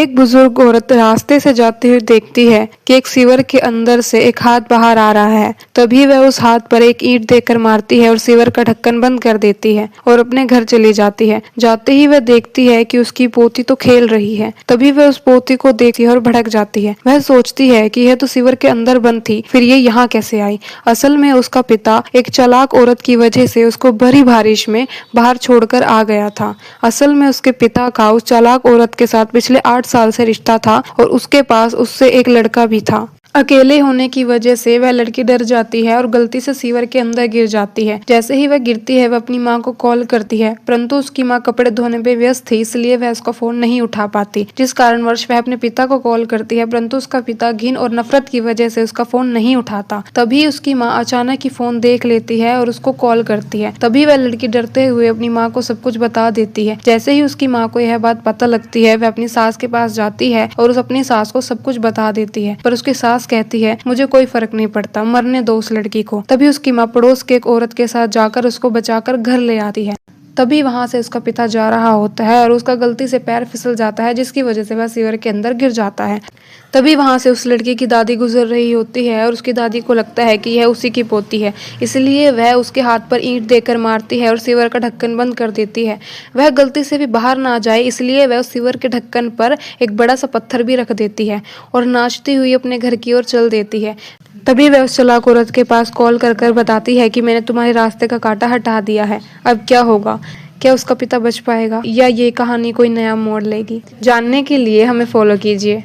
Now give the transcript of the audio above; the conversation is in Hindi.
एक बुजुर्ग औरत रास्ते से जाती हुई देखती है कि एक सीवर के अंदर से एक हाथ बाहर आ रहा है। तभी वह उस हाथ पर एक ईंट देकर मारती है और सीवर का ढक्कन बंद कर देती है और अपने घर चली जाती है। जाते ही वह देखती है कि उसकी पोती तो खेल रही है। तभी वह उस पोती को देखती है और भड़क जाती है। वह सोचती है कि यह तो सीवर के अंदर बंद थी, फिर ये यहाँ कैसे आई। असल में उसका पिता एक चालाक औरत की वजह से उसको भरी बारिश में बाहर छोड़कर आ गया था। असल में उसके पिता का उस चालाक औरत के साथ पिछले 8 साल से रिश्ता था और उसके पास उससे एक लड़का भी था। अकेले होने की वजह से वह लड़की डर जाती है और गलती से सीवर के अंदर गिर जाती है। जैसे ही वह गिरती है वह अपनी माँ को कॉल करती है, परंतु उसकी माँ कपड़े धोने पे व्यस्त थी, इसलिए वह उसका फोन नहीं उठा पाती। जिस कारणवश वह अपने पिता को कॉल करती है, परंतु उसका पिता घिन और नफरत की वजह से उसका फोन नहीं उठाता। तभी उसकी माँ अचानक ही फोन देख लेती है और उसको कॉल करती है। तभी वह लड़की डरते हुए अपनी माँ को सब कुछ बता देती है। जैसे ही उसकी माँ को यह बात पता लगती है, वह अपनी सास के पास जाती है और उस अपनी सास को सब कुछ बता देती है। पर उसकी सास कहती है, मुझे कोई फर्क नहीं पड़ता, मरने दो उस लड़की को। तभी उसकी माँ पड़ोस के एक औरत के साथ जाकर उसको बचाकर घर ले आती है। तभी वहां से उसका पिता जा रहा होता है और उसका गलती से पैर फिसल जाता है, जिसकी वजह से वह सीवर के अंदर गिर जाता है। तभी वहां से उस लड़की की दादी गुजर रही होती है और उसकी दादी को लगता है कि यह उसी की पोती है, इसलिए वह उसके हाथ पर ईंट देकर मारती है और सीवर का ढक्कन बंद कर देती है। वह गलती से भी बाहर ना जाए, इसलिए वह उस सीवर के ढक्कन पर एक बड़ा सा पत्थर भी रख देती है और नाचती हुई अपने घर की ओर चल देती है। तभी वह उस चालाक औरत के पास कॉल कर बताती है कि मैंने तुम्हारे रास्ते का कांटा हटा दिया है, अब क्या होगा। क्या उसका पिता बच पाएगा या ये कहानी कोई नया मोड़ लेगी? जानने के लिए हमें फॉलो कीजिए।